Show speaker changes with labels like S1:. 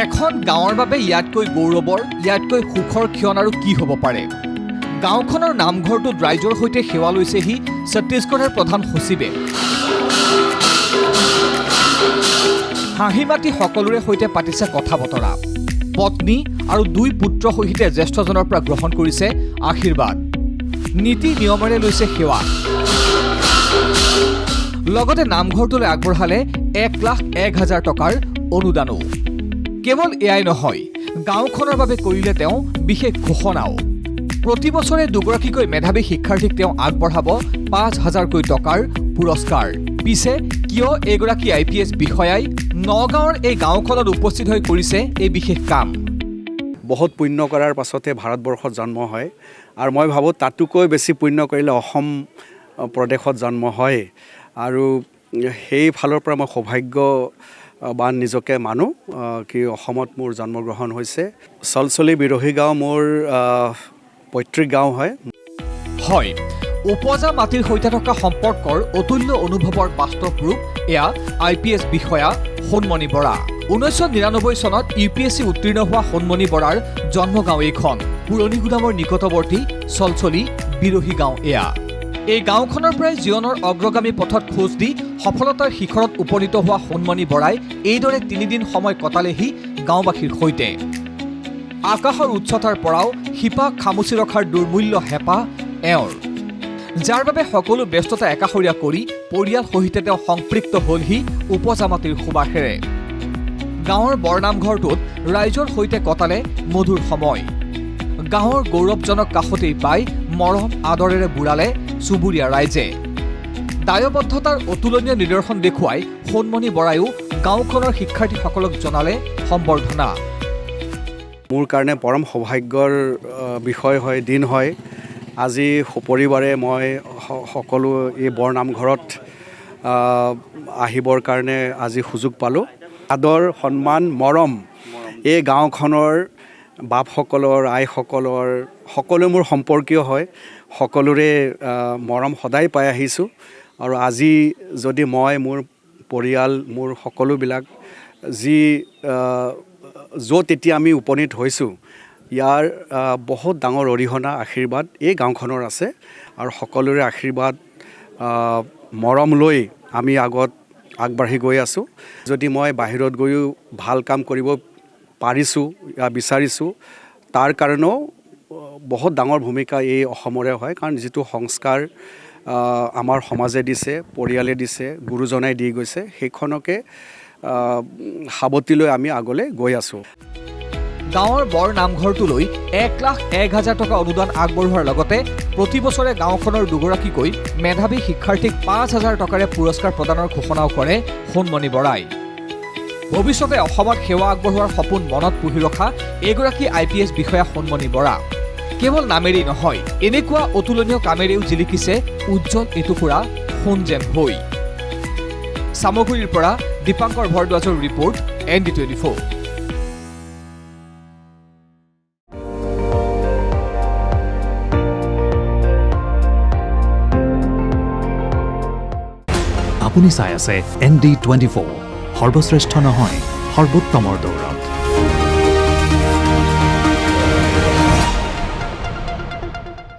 S1: এখন গাঁৱৰ বাবে ইয়াতকৈ গৌৰৱৰ ইয়াতকৈ সুখৰ ক্ষণ আৰু কি হ'ব পাৰে। গাঁওখনৰ নামঘৰটোত ৰাইজৰ সৈতে সেৱা লৈছেহি ছত্তীশগড়ৰ প্ৰধান সচিবে। হাঁহি মাতি সকলোৰে সৈতে পাতিছে কথা বতৰা। পত্নী আৰু 2 পুত্ৰ সহিতে জ্যেষ্ঠজনৰ পৰা গ্ৰহণ কৰিছে আশীৰ্বাদ। নীতি নিয়মেৰে লৈছে সেৱা। লগতে নামঘৰটোলৈ আগবঢ়ালে 1,01,000 টকাৰ অনুদানো। কেৱল এয়াই নহয়, গাঁওখনৰ বাবে কৰিলে তেওঁ বিশেষ ঘোষণাও। প্ৰতি বছৰে 2গৰাকীকৈ মেধাৱী শিক্ষাৰ্থীক তেওঁ আগবঢ়াব 5,000কৈ টকাৰ পুৰস্কাৰ। পিছে কিয় এগৰাকী IPS বিষয়াই নগাঁৱৰ এই গাঁওখনত উপস্থিত হৈ কৰিছে এই বিশেষ কাম?
S2: বহুত পুণ্য কৰাৰ পাছতে ভাৰতবৰ্ষত জন্ম হয় আৰু মই ভাবোঁ তাতোকৈ বেছি পুণ্য কৰিলে অসম প্ৰদেশত জন্ম হয় আৰু সেই ফালৰ পৰা মই সৌভাগ্যবান নিজকে মানো কি অসমত মোৰ জন্মগ্ৰহণ হৈছে। চলচলি বিৰহী গাঁও মোৰ পৈতৃক গাঁও হয়।
S1: উপজা মাটিৰ সৈতে থকা সম্পৰ্কৰ অতুল্য অনুভৱৰ বাস্তৱ ৰূপ এয়া IPS বিষয়া সোণমণি বৰা। 1999 চনত UPSC উত্তীৰ্ণ হোৱা সোণমণি বৰাৰ জন্মগাঁও এইখন। পুৰণি গুদামৰ নিকটৱৰ্তী চলচলি বিৰহী গাঁও এয়া। এই গাঁওখনৰ পৰাই জীৱনৰ অগ্ৰগামী পথত খোজ দি সফলতাৰ শিখৰত উপনীত হোৱা সোণমণি বৰাই এইদৰে 3 দিন সময় কটালেহি গাঁওবাসীৰ সৈতে। আকাশৰ উচ্চতাৰ পৰাও শিপা খামুচি ৰখাৰ দুৰ্মূল্য হেঁপাহ এওঁৰ, যাৰ বাবে সকলো ব্যস্ততা একাষৰীয়া কৰি পৰিয়াল সহিত তেওঁ সম্পৃক্ত হ'লহি উপজা মাটিৰ সুবাসেৰে। গাঁৱৰ বৰনামঘৰটোত ৰাইজৰ সৈতে কটালে মধুৰ সময়। গাঁৱৰ গৌৰৱজনক কাষতেই পাই মৰম আদৰেৰে বুঢ়ালে চুবুৰীয়া ৰাইজে। দায়বদ্ধতাৰ অতুলনীয় নিদৰ্শন দেখুৱাই সোণমণি বৰায়ো গাঁওখনৰ শিক্ষাৰ্থীসকলক জনালে সম্বৰ্ধনা।
S2: মোৰ কাৰণে পৰম সৌভাগ্যৰ বিষয় হয়, দিন হয়। আজি সপৰিবাৰে মই সকলো এই বৰনামঘৰত আহিবৰ কাৰণে আজি সুযোগ পালোঁ। আদৰ সন্মান মৰম এই গাঁওখনৰ বাপসকলৰ আইসকলৰ সকলো মোৰ সম্পৰ্কীয় হয়। সকলোৰে মৰম সদায় পাই আহিছোঁ আৰু আজি যদি মই মোৰ পৰিয়াল মোৰ সকলোবিলাক যি য'ত এতিয়া আমি উপনীত হৈছোঁ ইয়াৰ বহুত ডাঙৰ অৰিহণা আশীৰ্বাদ এই গাঁওখনৰ আছে আৰু সকলোৰে আশীৰ্বাদ মৰম লৈ আমি আগবাঢ়ি গৈ আছোঁ। যদি মই বাহিৰত গৈও ভাল কাম কৰিব পাৰিছোঁ বিচাৰিছোঁ তাৰ কাৰণেও বহুত ডাঙৰ ভূমিকা এই অসমৰে হয়, কাৰণ যিটো সংস্কাৰ আমাৰ সমাজে দিছে, পৰিয়ালে দিছে, গুৰুজনাই দি গৈছে, সেইখনকে সাৱটি লৈ আমি আগলৈ গৈ আছোঁ।
S1: গাঁৱৰ বৰ নামঘৰটোলৈ 1,01,000 টকা অনুদান আগবঢ়োৱাৰ লগতে প্ৰতি বছৰে গাঁওখনৰ 2গৰাকীকৈ মেধাৱী শিক্ষাৰ্থীক 5,000 টকাৰে পুৰস্কাৰ প্ৰদানৰ ঘোষণাও কৰে সোণমণি বৰাই। ভৱিষ্যতে অসমত সেৱা আগবঢ়োৱাৰ সপোন মনত পুহি ৰখা এগৰাকী IPS বিষয়া সোণমণি বৰা। কেৱল নামেৰেই নহয়, এনেকুৱা অতুলনীয় কামেৰেও জিলিকিছে উজ্জ্বল এটুকুৰা সোণ যেন হৈ। সামগুৰিৰ পৰা দীপাংকৰ ভৰদ্বাজৰ ৰিপৰ্ট, ND24।
S3: আপুনি চাই আছে ND24, সৰ্বশ্ৰেষ্ঠ নহয় সৰ্বোত্তমৰ দৌৰ।